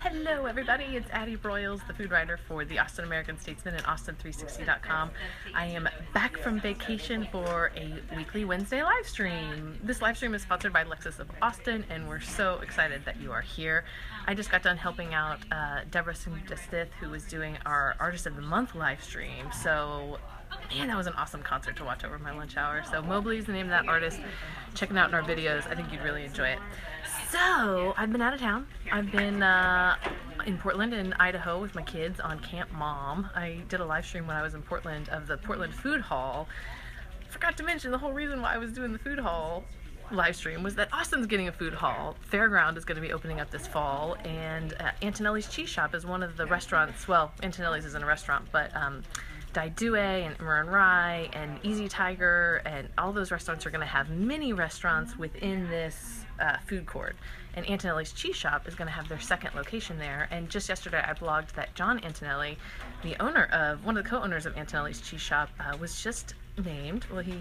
Hello everybody, it's Addie Broyles, the food writer for the Austin American-Statesman and Austin360.com. I am back from vacation for a weekly Wednesday live stream. This live stream is sponsored by Relish Austin, and we're so excited that you are here. I just got done helping out Deborah Sundistith, who was doing our Artist of the Month live stream. So, man, that was an awesome concert to watch over my lunch hour. So Mobley is the name of that artist. Check it out in our videos. I think you'd really enjoy it. So, I've been out of town. I've been in Portland and Idaho with my kids on Camp Mom. I did a live stream when I was in Portland of the Portland Food Hall. Forgot to mention the whole reason why I was doing the food hall live stream was that Austin's getting a food hall. Fairground is going to be opening up this fall, and Antonelli's Cheese Shop is one of the restaurants. Well, Antonelli's isn't a restaurant, but Due and Marin Rye and Easy Tiger and all those restaurants are going to have mini restaurants within this food court. And Antonelli's Cheese Shop is going to have their second location there. And just yesterday I blogged that John Antonelli, one of the co-owners of Antonelli's Cheese Shop, was just named, well, he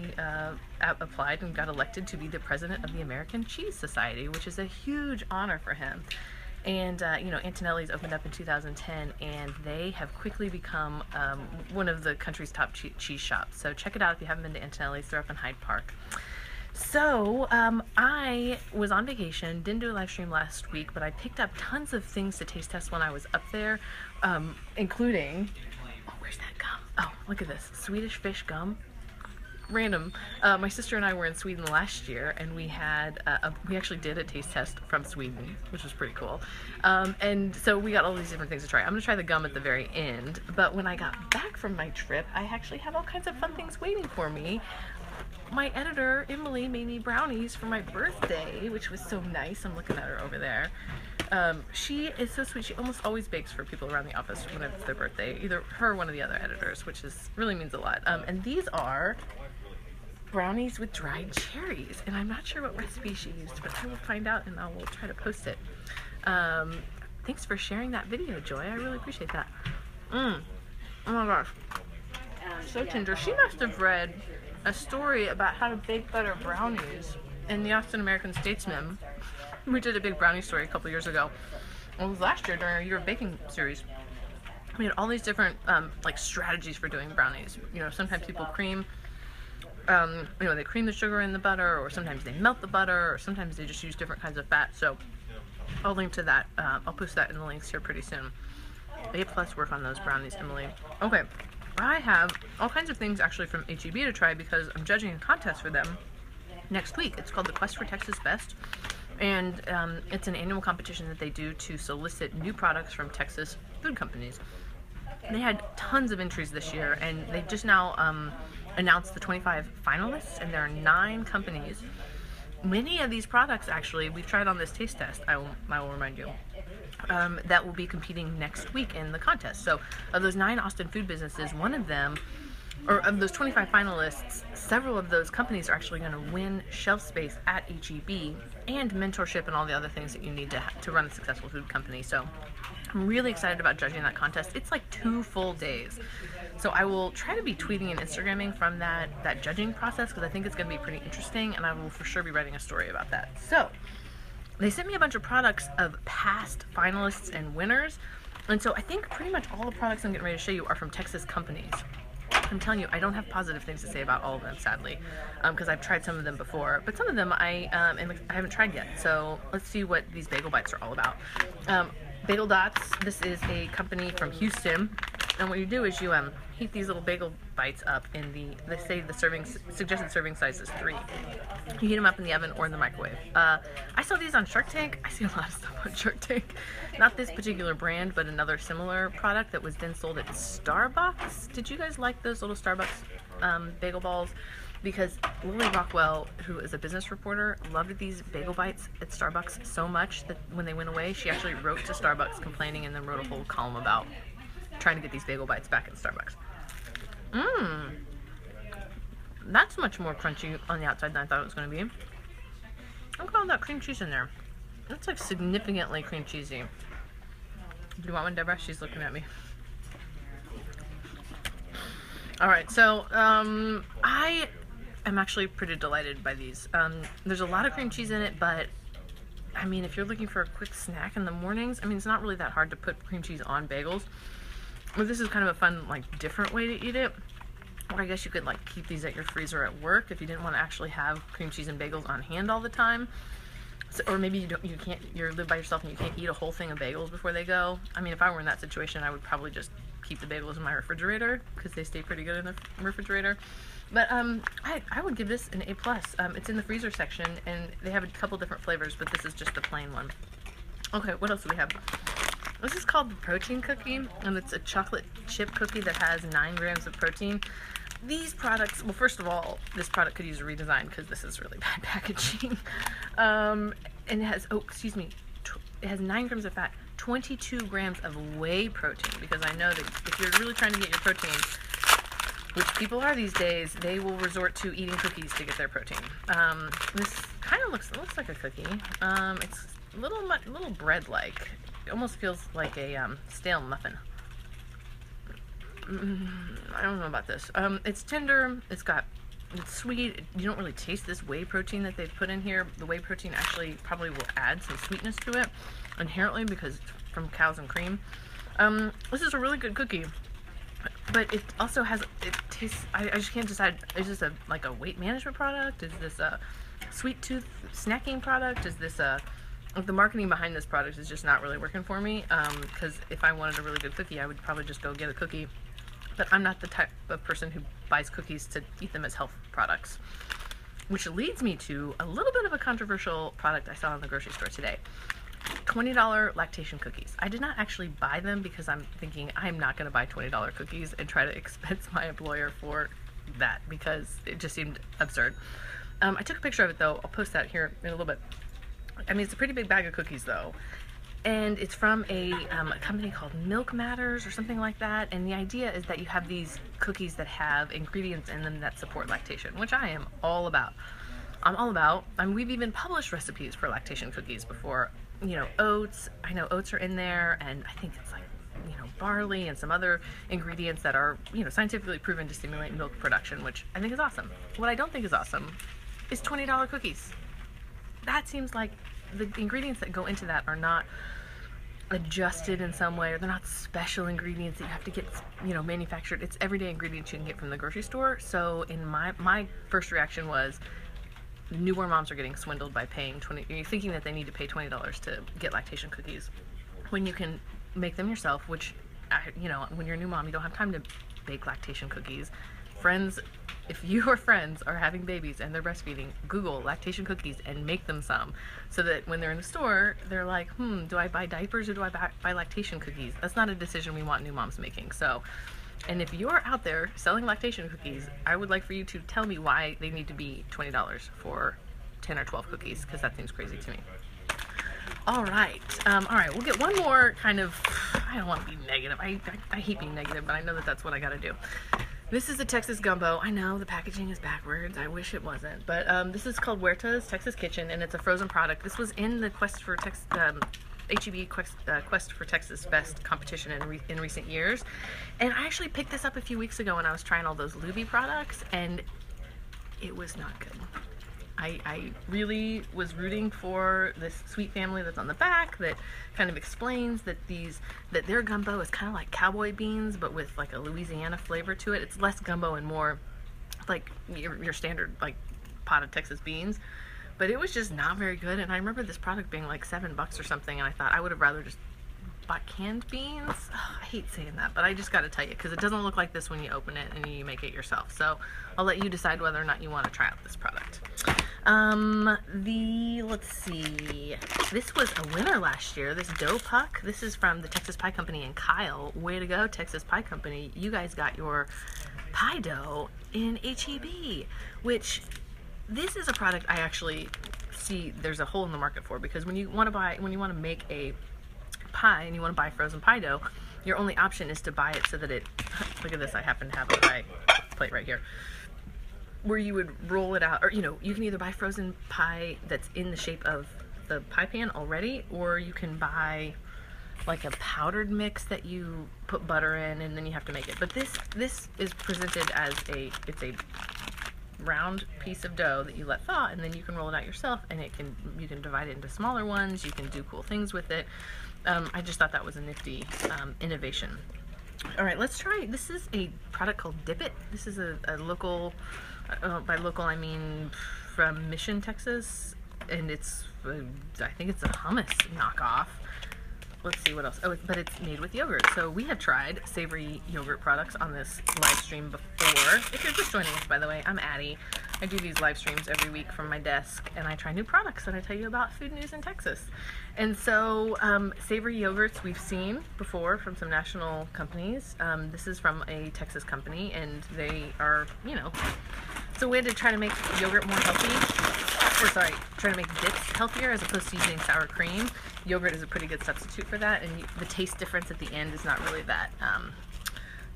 applied and got elected to be the president of the American Cheese Society, which is a huge honor for him. And, Antonelli's opened up in 2010, and they have quickly become one of the country's top cheese shops. So check it out if you haven't been to Antonelli's. They're up in Hyde Park. So, I was on vacation, didn't do a live stream last week, but I picked up tons of things to taste test when I was up there, including, oh, where's that gum? Oh, look at this, Swedish fish gum. Random. My sister and I were in Sweden last year, and we actually did a taste test from Sweden, which was pretty cool. And so we got all these different things to try. I'm going to try the gum at the very end, but when I got back from my trip, I actually have all kinds of fun things waiting for me. My editor, Emily, made me brownies for my birthday, which was so nice. I'm looking at her over there. She is so sweet. She almost always bakes for people around the office when it's their birthday, either her or one of the other editors, which really means a lot. And these are brownies with dried cherries, and I'm not sure what recipe she used, but I will find out and I will try to post it. Thanks for sharing that video, Joy. I really appreciate that. Oh my gosh, so tender. She must have read a story about how to bake better brownies in the Austin American-Statesman. We did a big brownie story a couple years ago. It was last year during our Year of Baking series. We had all these different strategies for doing brownies. Sometimes people cream. They cream the sugar in the butter, or sometimes they melt the butter, or sometimes they just use different kinds of fat. So I'll link to that. I'll post that in the links here pretty soon. A+ work on those brownies, Emily. Okay, I have all kinds of things actually from HEB to try because I'm judging a contest for them next week. It's called the Quest for Texas Best, and it's an annual competition that they do to solicit new products from Texas food companies. They had tons of entries this year, and they just now announced the 25 finalists, and there are 9 companies. Many of these products, actually, we've tried on this taste test, I will remind you, that will be competing next week in the contest. So of those 9 Austin food businesses, one of them, or of those 25 finalists, several of those companies are actually going to win shelf space at HEB and mentorship and all the other things that you need to run a successful food company. So I'm really excited about judging that contest. It's like 2 full days. So I will try to be tweeting and Instagramming from that judging process because I think it's going to be pretty interesting, and I will for sure be writing a story about that. So they sent me a bunch of products of past finalists and winners, and so I think pretty much all the products I'm getting ready to show you are from Texas companies. I'm telling you, I don't have positive things to say about all of them, sadly, because I've tried some of them before, but some of them I haven't tried yet. So let's see what these bagel bites are all about. Bagel Dots, this is a company from Houston, and what you do is you heat these little bagel bites up in they say the suggested serving size is 3. You heat them up in the oven or in the microwave. I saw these on Shark Tank. I see a lot of stuff on Shark Tank. Not this particular brand, but another similar product that was then sold at Starbucks. Did you guys like those little Starbucks bagel balls? Because Lily Rockwell, who is a business reporter, loved these bagel bites at Starbucks so much that when they went away, she actually wrote to Starbucks complaining and then wrote a whole column about trying to get these bagel bites back at Starbucks. That's much more crunchy on the outside than I thought it was going to be. Look at all that cream cheese in there. That's like significantly cream cheesy. Do you want one, Deborah? She's looking at me. Alright, so I am actually pretty delighted by these. There's a lot of cream cheese in it, but I mean, if you're looking for a quick snack in the mornings, I mean, it's not really that hard to put cream cheese on bagels. But this is kind of a fun, like, different way to eat it. Or I guess you could, like, keep these at your freezer at work if you didn't want to actually have cream cheese and bagels on hand all the time. So, or maybe you live by yourself and you can't eat a whole thing of bagels before they go. I mean, if I were in that situation, I would probably just keep the bagels in my refrigerator because they stay pretty good in the refrigerator. But I would give this an A+. It's in the freezer section, and they have a couple different flavors, but this is just the plain one. Okay, what else do we have? This is called the protein cookie, and it's a chocolate chip cookie that has 9 grams of protein. These products, well, first of all, this product could use a redesign because this is really bad packaging. And it has, it has 9 grams of fat, 22 grams of whey protein, because I know that if you're really trying to get your protein, which people are these days, they will resort to eating cookies to get their protein. This kind of looks like a cookie. It's a little bread-like. It almost feels like a stale muffin. I don't know about this. It's tender. It's sweet. You don't really taste this whey protein that they've put in here. The whey protein actually probably will add some sweetness to it inherently because it's from cows and cream. This is a really good cookie. But it also has, it tastes, I just can't decide, is this like a weight management product? Is this a sweet tooth snacking product? Is this the marketing behind this product is just not really working for me, because if I wanted a really good cookie, I would probably just go get a cookie. But I'm not the type of person who buys cookies to eat them as health products. Which leads me to a little bit of a controversial product I saw in the grocery store today. $20 lactation cookies. I did not actually buy them because I'm thinking I'm not going to buy $20 cookies and try to expense my employer for that because it just seemed absurd. I took a picture of it though. I'll post that here in a little bit. I mean, it's a pretty big bag of cookies though. And it's from a company called Milk Matters or something like that. And the idea is that you have these cookies that have ingredients in them that support lactation, which I am all about. I'm all about. I mean, we've even published recipes for lactation cookies before. You know, oats. I know oats are in there, and I think it's like, you know, barley and some other ingredients that are, you know, scientifically proven to stimulate milk production, which I think is awesome. What I don't think is awesome is $20 cookies. That seems like the ingredients that go into that are not adjusted in some way, or they're not special ingredients that you have to get, you know, manufactured. It's everyday ingredients you can get from the grocery store. So in my first reaction was, newborn moms are getting swindled by paying you're thinking that they need to pay $20 to get lactation cookies when you can make them yourself, which, you know, when you're a new mom, you don't have time to bake lactation cookies. Friends, if your friends are having babies and they're breastfeeding, Google lactation cookies and make them some, so that when they're in the store, they're like, do I buy diapers or do I buy lactation cookies? That's not a decision we want new moms making. So, and if you're out there selling lactation cookies, I would like for you to tell me why they need to be $20 for 10 or 12 cookies, because that seems crazy to me. All right, we'll get one more kind of, I don't want to be negative. I hate being negative, but I know that that's what I got to do. This is a Texas gumbo. I know the packaging is backwards. I wish it wasn't. But this is called Huerta's Texas Kitchen, and it's a frozen product. This was in the Quest for Texas, HEB Quest for Texas Best competition in recent years. And I actually picked this up a few weeks ago when I was trying all those Luby products, and it was not good. I really was rooting for this sweet family that's on the back that kind of explains that their gumbo is kind of like cowboy beans, but with like a Louisiana flavor to it. It's less gumbo and more like your standard like pot of Texas beans. But it was just not very good, and I remember this product being like $7 or something, and I thought I would have rather just bought canned beans. Oh, I hate saying that, but I just got to tell you, because it doesn't look like this when you open it and you make it yourself. So I'll let you decide whether or not you want to try out this product. Let's see, this was a winner last year, this dough puck. This is from the Texas Pie Company and Kyle. Way to go, Texas Pie Company. You guys got your pie dough in HEB, which this is a product I actually see there's a hole in the market for, because when you want to make a pie and you want to buy frozen pie dough, your only option is to buy it so that it, look at this, I happen to have a pie plate right here, where you would roll it out, or, you know, you can either buy frozen pie that's in the shape of the pie pan already, or you can buy like a powdered mix that you put butter in and then you have to make it. But this is presented as it's a round piece of dough that you let thaw, and then you can roll it out yourself, and you can divide it into smaller ones. You can do cool things with it. I just thought that was a nifty innovation. All right, let's try. This is a product called Dip It. This is a local, by local I mean from Mission, Texas, and it's I think it's a hummus knockoff. Let's see what else. Oh, but it's made with yogurt. So we have tried savory yogurt products on this live stream before. If you're just joining us, by the way, I'm Addie. I do these live streams every week from my desk, and I try new products, and I tell you about food news in Texas. And so savory yogurts we've seen before from some national companies. This is from a Texas company, and they are, you know, it's a way to try to make yogurt more healthy. Or sorry, trying to make dips healthier as opposed to using sour cream. Yogurt is a pretty good substitute for that, and the taste difference at the end is not really that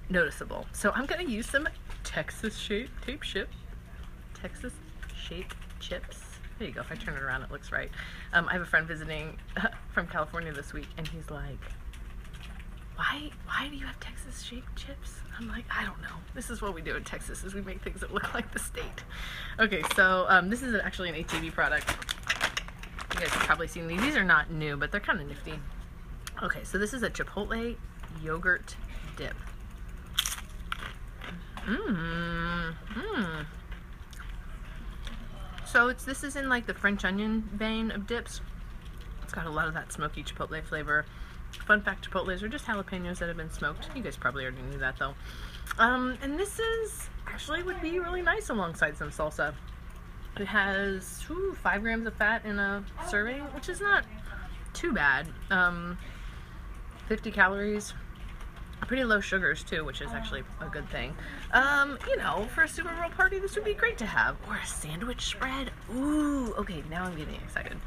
noticeable. So I'm going to use some Texas shaped chips. There you go. If I turn it around, it looks right. I have a friend visiting from California this week, and he's like, why do you have Texas shaped chips? I'm like, I don't know. This is what we do in Texas, is we make things that look like the state. Okay, so this is actually an HEB product. You guys have probably seen these. These are not new, but they're kind of nifty. Okay, so this is a chipotle yogurt dip. So this is in like the French onion vein of dips. It's got a lot of that smoky chipotle flavor. Fun fact, chipotles are just jalapenos that have been smoked. You guys probably already knew that though. And this is actually would be really nice alongside some salsa. It has 5 grams of fat in a serving, which is not too bad. 50 calories. Pretty low sugars too, which is actually a good thing. You know, for a Super Bowl party, this would be great to have. Or a sandwich spread. Ooh, okay, now I'm getting excited.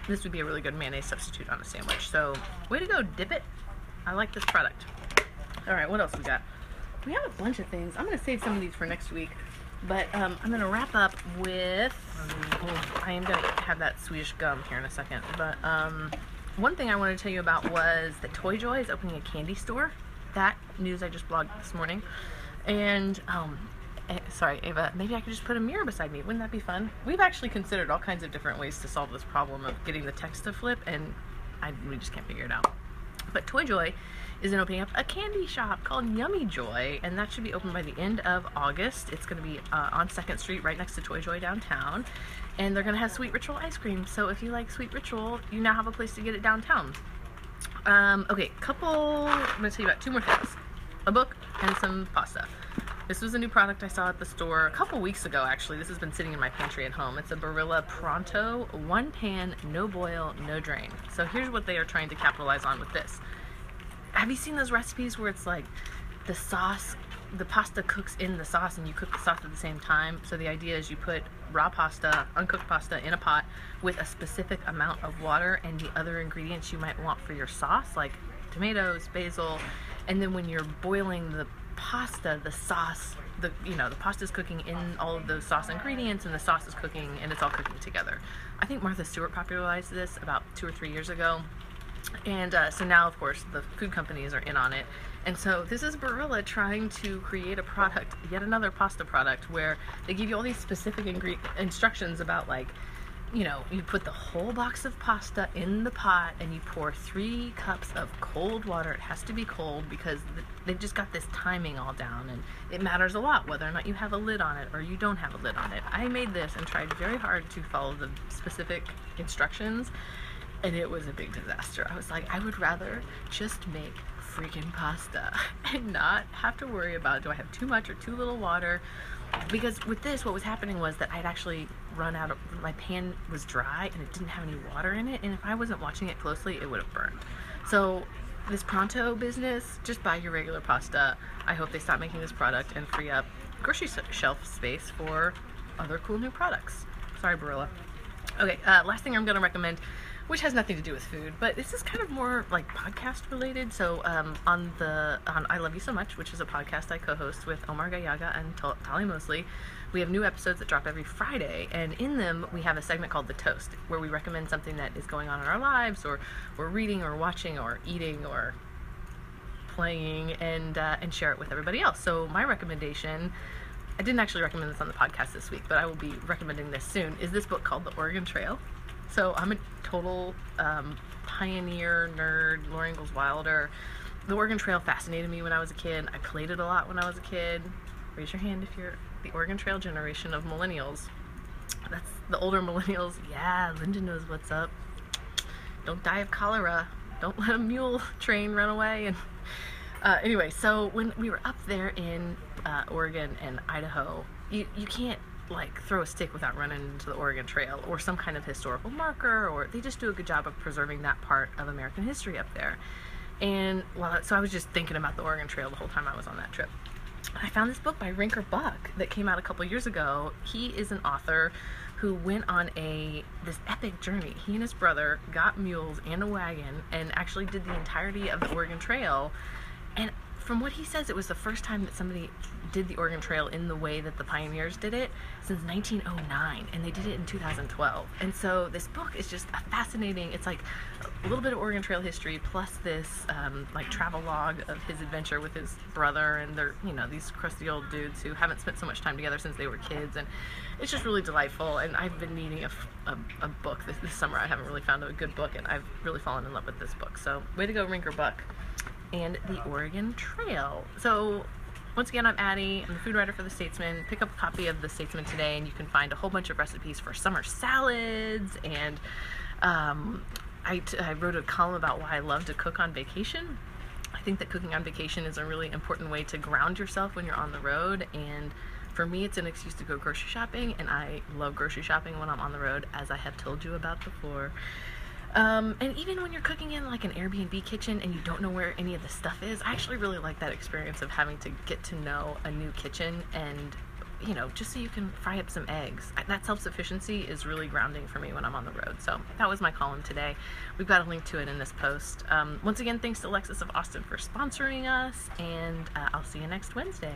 This would be a really good mayonnaise substitute on a sandwich. So, way to go, Dip It. I like this product. All right, what else we got? We have a bunch of things. I'm going to save some of these for next week. But I'm going to wrap up with... I am going to have that Swedish gum here in a second. But one thing I wanted to tell you about was that Toy Joy is opening a candy store. That news I just blogged this morning. And... sorry, Ava, maybe I could just put a mirror beside me. Wouldn't that be fun? We've actually considered all kinds of different ways to solve this problem of getting the text to flip, and we just can't figure it out. But Toy Joy is opening up a candy shop called Yummy Joy, and that should be open by the end of August. It's going to be on 2nd Street, right next to Toy Joy downtown, and they're going to have Sweet Ritual ice cream. So if you like Sweet Ritual, you now have a place to get it downtown. Okay, I'm going to tell you about 2 more things. A book and some pasta. This was a new product I saw at the store a couple weeks ago, actually. This has been sitting in my pantry at home. It's a Barilla Pronto, 1 pan, no boil, no drain. So here's what they are trying to capitalize on with this. Have you seen those recipes where it's like the sauce, the pasta cooks in the sauce and you cook the sauce at the same time? So the idea is you put raw pasta, uncooked pasta in a pot with a specific amount of water and the other ingredients you might want for your sauce, like tomatoes, basil, and then when you're boiling the pasta, the sauce, the pasta's cooking in all of those sauce ingredients, and the sauce is cooking, and it's all cooking together. I think Martha Stewart popularized this about 2 or 3 years ago, and so now, of course, the food companies are in on it. And so this is Barilla trying to create a product, yet another pasta product, where they give you all these specific instructions about, like, you know, you put the whole box of pasta in the pot and you pour 3 cups of cold water. It has to be cold because they've just got this timing all down, and it matters a lot whether or not you have a lid on it or you don't have a lid on it. I made this and tried very hard to follow the specific instructions, and it was a big disaster. I was like, I would rather just make freaking pasta and not have to worry about, do I have too much or too little water? Because with this, what was happening was that I'd actually run out of, my pan was dry and it didn't have any water in it, and if I wasn't watching it closely, it would have burned. So this Pronto business, just buy your regular pasta. I hope they stop making this product and free up grocery shelf space for other cool new products. Sorry, Barilla. Okay, last thing I'm going to recommend, which has nothing to do with food, but this is kind of more like podcast related. So on I Love You So Much, which is a podcast I co-host with Omar Gallaga and Tali Mosley, we have new episodes that drop every Friday, and in them we have a segment called The Toast, where we recommend something that is going on in our lives, or we're reading or watching or eating or playing, and share it with everybody else. So my recommendation I didn't actually recommend this on the podcast this week, but I will be recommending this soon, is this book called The Oregon Trail. So I'm a total pioneer nerd, Laura Ingalls Wilder. The Oregon Trail fascinated me when I was a kid. I played it a lot when I was a kid. Raise your hand if you're the Oregon Trail generation of millennials. That's the older millennials. Yeah, Linda knows what's up. Don't die of cholera. Don't let a mule train run away. And anyway, so when we were up there in Oregon and Idaho, you can't like throw a stick without running into the Oregon Trail or some kind of historical marker, or they just do a good job of preserving that part of American history up there. And so I was just thinking about the Oregon Trail the whole time I was on that trip. I found this book by Rinker Buck that came out a couple years ago. He is an author who went on this epic journey. He and his brother got mules and a wagon and actually did the entirety of the Oregon Trail. And from what he says, it was the first time that somebody did the Oregon Trail in the way that the pioneers did it since 1909, and they did it in 2012. And so this book is just a fascinating, it's like a little bit of Oregon Trail history plus this like travel log of his adventure with his brother, and they're, you know, these crusty old dudes who haven't spent so much time together since they were kids, and it's just really delightful. And I've been needing a book this summer. I haven't really found a good book, and I've really fallen in love with this book. So way to go, Rinker Buck. And the Oregon Trail. So once again, I'm Addie. I'm the food writer for The Statesman. Pick up a copy of The Statesman today and you can find a whole bunch of recipes for summer salads, and I wrote a column about why I love to cook on vacation. I think that cooking on vacation is a really important way to ground yourself when you're on the road, and for me it's an excuse to go grocery shopping, and I love grocery shopping when I'm on the road, as I have told you about before. And even when you're cooking in like an Airbnb kitchen and you don't know where any of the stuff is, I actually really like that experience of having to get to know a new kitchen, and, you know, just so you can fry up some eggs. That self-sufficiency is really grounding for me when I'm on the road. So that was my column today. We've got a link to it in this post. Once again, thanks to Alexis of Austin for sponsoring us, and I'll see you next Wednesday.